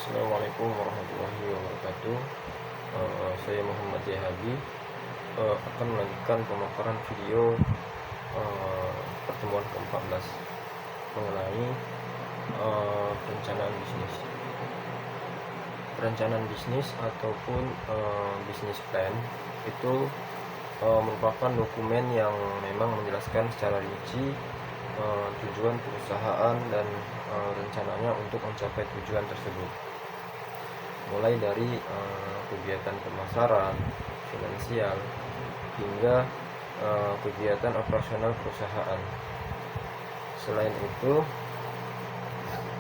Assalamualaikum warahmatullahi wabarakatuh. Saya Muhammad Jahabi akan melanjutkan pemaparan video pertemuan ke-14 mengenai perencanaan bisnis. Perencanaan bisnis ataupun business plan itu merupakan dokumen yang memang menjelaskan secara rinci tujuan perusahaan dan rencananya untuk mencapai tujuan tersebut, mulai dari kegiatan pemasaran, finansial, hingga kegiatan operasional perusahaan. Selain itu,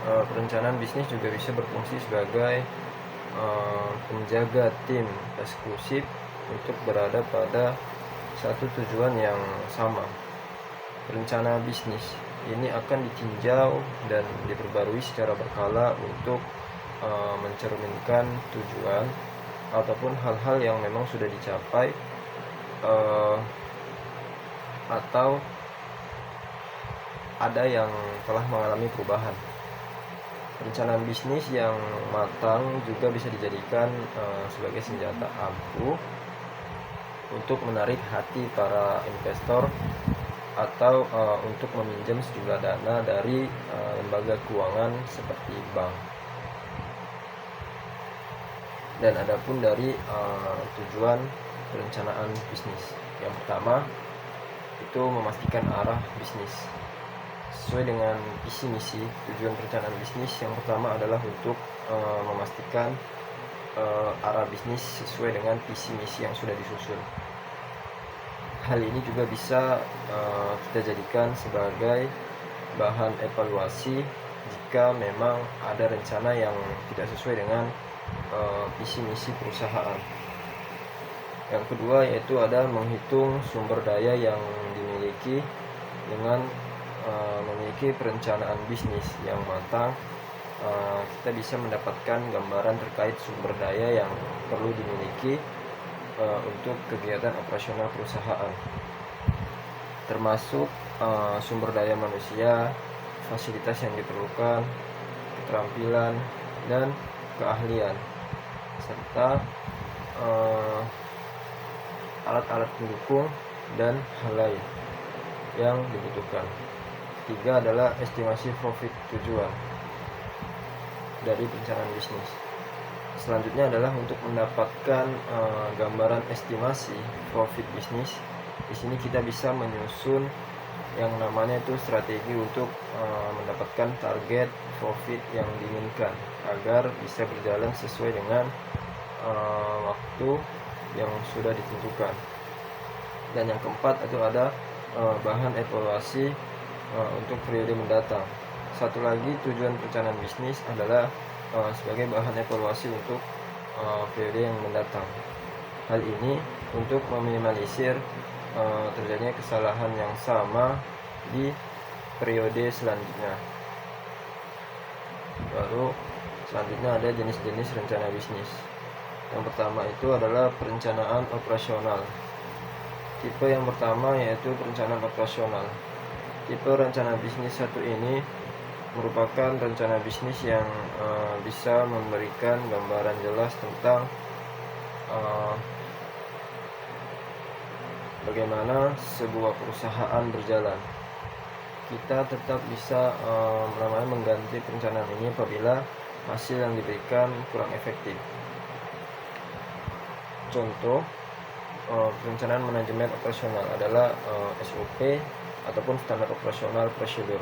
perencanaan bisnis juga bisa berfungsi sebagai penjaga tim eksklusif untuk berada pada satu tujuan yang sama. Rencana bisnis ini akan ditinjau dan diperbarui secara berkala untuk mencerminkan tujuan ataupun hal-hal yang memang sudah dicapai atau ada yang telah mengalami perubahan. Perencanaan bisnis yang matang juga bisa dijadikan sebagai senjata ampuh untuk menarik hati para investor atau untuk meminjam sejumlah dana dari lembaga keuangan seperti bank. Dan adapun dari tujuan perencanaan bisnis, yang pertama itu memastikan arah bisnis sesuai dengan visi misi. Tujuan perencanaan bisnis yang pertama adalah untuk memastikan arah bisnis sesuai dengan visi misi yang sudah disusun. Hal ini juga bisa kita jadikan sebagai bahan evaluasi jika memang ada rencana yang tidak sesuai dengan visi misi perusahaan. Yang kedua yaitu ada menghitung sumber daya yang dimiliki. Dengan memiliki perencanaan bisnis yang matang, kita bisa mendapatkan gambaran terkait sumber daya yang perlu dimiliki untuk kegiatan operasional perusahaan, termasuk sumber daya manusia, fasilitas yang diperlukan, keterampilan dan keahlian, serta alat-alat pendukung dan hal lain yang dibutuhkan. Ketiga adalah estimasi profit tujuan dari perencanaan bisnis. Selanjutnya adalah untuk mendapatkan gambaran estimasi profit bisnis. Di sini kita bisa menyusun yang namanya itu strategi untuk mendapatkan target profit yang diinginkan agar bisa berjalan sesuai dengan waktu yang sudah ditentukan. Dan yang keempat itu ada bahan evaluasi untuk periode mendatang. Satu lagi tujuan perencanaan bisnis adalah sebagai bahan evaluasi untuk periode yang mendatang. Hal ini untuk meminimalisir terjadinya kesalahan yang sama di periode selanjutnya. Baru selanjutnya ada jenis-jenis rencana bisnis. Yang pertama itu adalah perencanaan operasional. Tipe yang pertama yaitu perencanaan operasional. Tipe rencana bisnis satu ini merupakan rencana bisnis yang bisa memberikan gambaran jelas tentang bagaimana sebuah perusahaan berjalan. Kita tetap bisa mengganti perencanaan ini apabila hasil yang diberikan kurang efektif. Contoh perencanaan manajemen operasional adalah SOP ataupun standar operasional prosedur.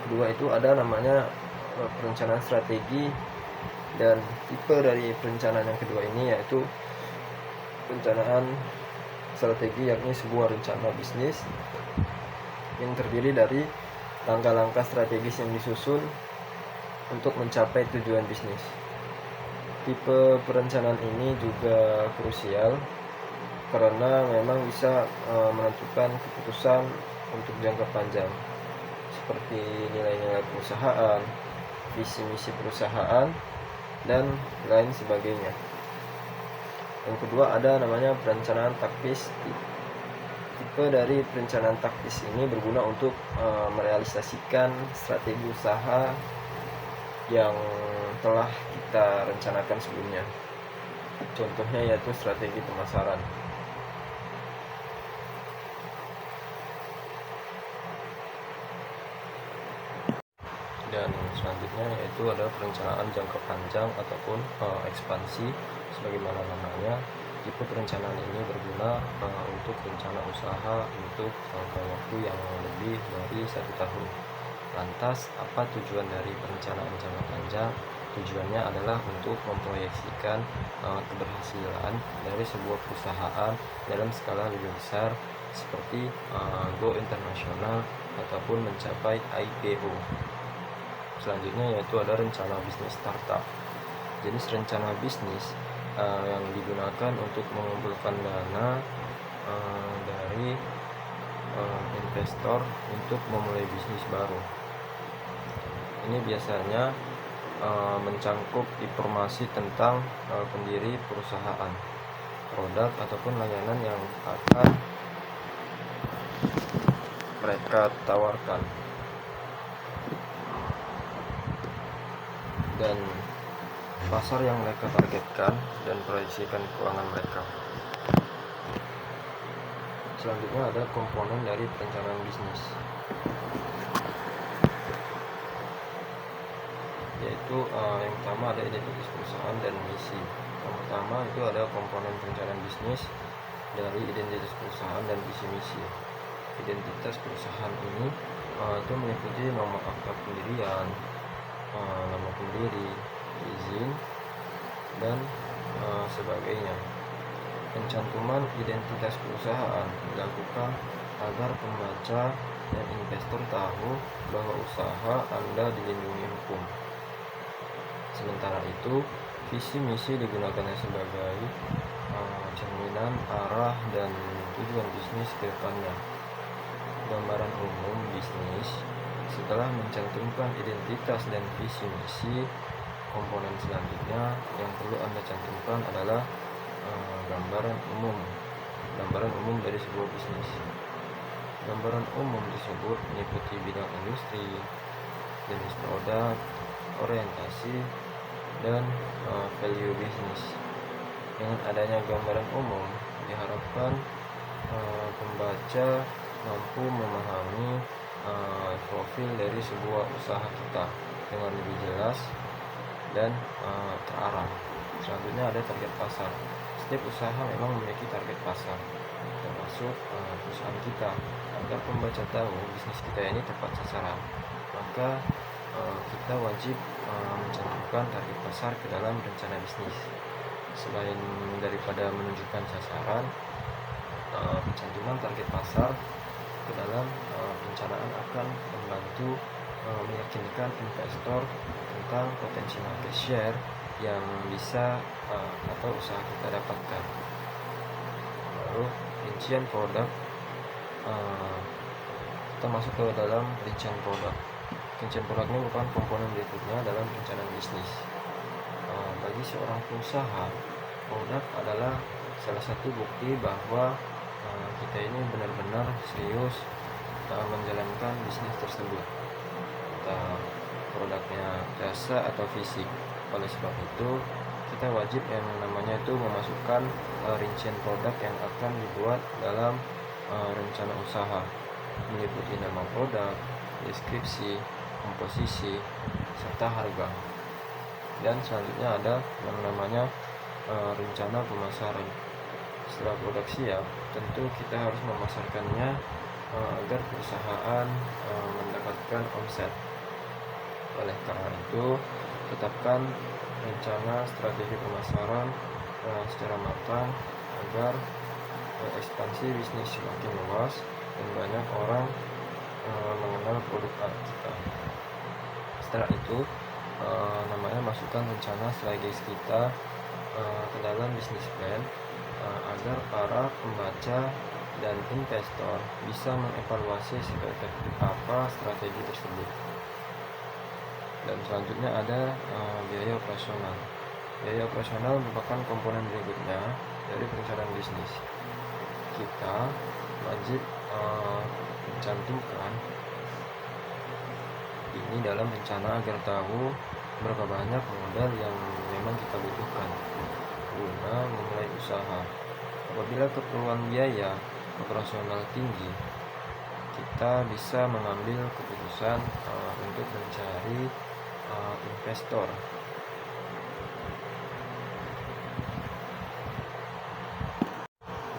Kedua itu ada namanya perencanaan strategi, dan tipe dari perencanaan yang kedua ini yaitu perencanaan strategi, yakni sebuah rencana bisnis yang terdiri dari langkah-langkah strategis yang disusun untuk mencapai tujuan bisnis. Tipe perencanaan ini juga krusial karena memang bisa menentukan keputusan untuk jangka panjang seperti nilai-nilai perusahaan, visi misi perusahaan, dan lain sebagainya. Yang kedua ada namanya perencanaan taktis. Tipe dari perencanaan taktis ini berguna untuk merealisasikan strategi usaha yang telah kita rencanakan sebelumnya. Contohnya yaitu strategi pemasaran. Dan selanjutnya yaitu ada perencanaan jangka panjang ataupun ekspansi. Sebagaimana namanya, tipe perencanaan ini berguna untuk rencana usaha untuk jangka waktu yang lebih dari 1 tahun. Lantas, apa tujuan dari perencanaan jangka panjang? Tujuannya adalah untuk memproyeksikan keberhasilan dari sebuah perusahaan dalam skala lebih besar, seperti go internasional ataupun mencapai IPO. Selanjutnya yaitu ada rencana bisnis startup. Jenis rencana bisnis yang digunakan untuk mengumpulkan dana dari investor untuk memulai bisnis baru. Ini biasanya mencangkup informasi tentang pendiri perusahaan, produk ataupun layanan yang akan mereka tawarkan, dan pasar yang mereka targetkan, dan proyeksikan keuangan mereka. Selanjutnya ada komponen dari perencanaan bisnis, yaitu yang pertama ada identitas perusahaan dan misi. Yang pertama itu ada komponen perencanaan bisnis dari identitas perusahaan dan visi misi. Identitas perusahaan ini itu meliputi nomor akta pendirian, nama pendiri, izin, dan sebagainya. Pencantuman identitas perusahaan dilakukan agar pembaca dan investor tahu bahwa usaha Anda dilindungi hukum. Sementara itu, visi misi digunakan sebagai cerminan arah dan tujuan bisnis ke depannya. Gambaran umum bisnis. Setelah mencantumkan identitas dan visi misi, komponen selanjutnya yang perlu Anda cantumkan adalah gambaran umum dari sebuah bisnis. Gambaran umum tersebut meliputi bidang industri, jenis produk, orientasi, dan value bisnis. Dengan adanya gambaran umum, diharapkan pembaca mampu memahami profil dari sebuah usaha kita dengan lebih jelas dan terarah. Selanjutnya ada target pasar. Setiap usaha memang memiliki target pasar, termasuk perusahaan kita. Agar pembaca tahu bisnis kita ini tepat sasaran, maka kita wajib mencantumkan target pasar ke dalam rencana bisnis. Selain daripada menunjukkan sasaran, pencantuman target pasar ke dalam perencanaan akan membantu meyakinkan investor tentang potensi market share yang bisa atau usaha kita dapatkan. Lalu rincian produk, kita masuk ke dalam rincian produk. Rincian produk ini merupakan komponen berikutnya dalam perencanaan bisnis. Bagi seorang pengusaha, produk adalah salah satu bukti bahwa kita ini benar-benar serius menjalankan bisnis tersebut, entah produknya jasa atau fisik. Oleh sebab itu, kita wajib yang namanya itu memasukkan rincian produk yang akan dibuat dalam rencana usaha, meliputi nama produk, deskripsi, komposisi, serta harga. Dan selanjutnya ada yang namanya rencana pemasaran. Setelah produk siap, tentu kita harus memasarkannya agar perusahaan mendapatkan omset. Oleh karena itu, tetapkan rencana strategi pemasaran secara matang agar ekspansi bisnis semakin luas dan banyak orang mengenal produk kita. Setelah itu, namanya masukkan rencana strategis kita ke dalam bisnis plan agar para pembaca dan investor bisa mengevaluasi seperti apa strategi tersebut. Dan selanjutnya ada biaya operasional. Biaya operasional merupakan komponen berikutnya dari perencanaan bisnis. Kita wajib mencantumkan ini dalam rencana agar tahu berapa banyak modal yang memang kita butuhkan guna memulai usaha. Apabila keperluan biaya operasional tinggi, kita bisa mengambil keputusan untuk mencari investor.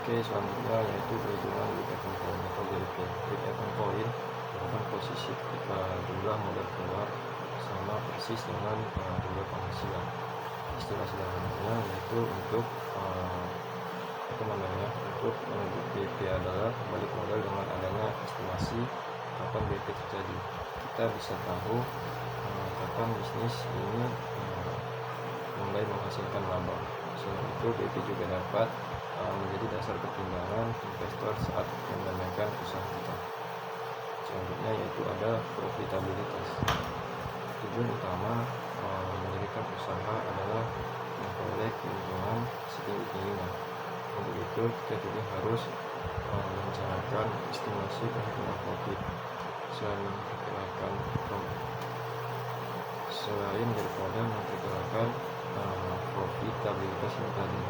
Oke, selanjutnya yaitu perhitungan break-even point atau BIP. Break-even point merupakan posisi ketika jumlah modal keluar sama persis dengan jumlah penghasilan. Istilah sederhananya yaitu untuk untuk BIP adalah balik modal dengan adanya estimasi kapan BIP terjadi. Kita bisa tahu kapan bisnis ini mulai menghasilkan laba. Selain itu, BIP juga dapat menjadi dasar pertimbangan investor saat mendanakan usaha kita. Selanjutnya yaitu ada profitabilitas. Tujuan utama mendirikan usaha adalah memperoleh keuntungan setinggi-tingginya. Untuk itu kita juga harus merencanakan estimasi perhitungan profit. Selain daripada memperkirakan profitabilitas yang tadi,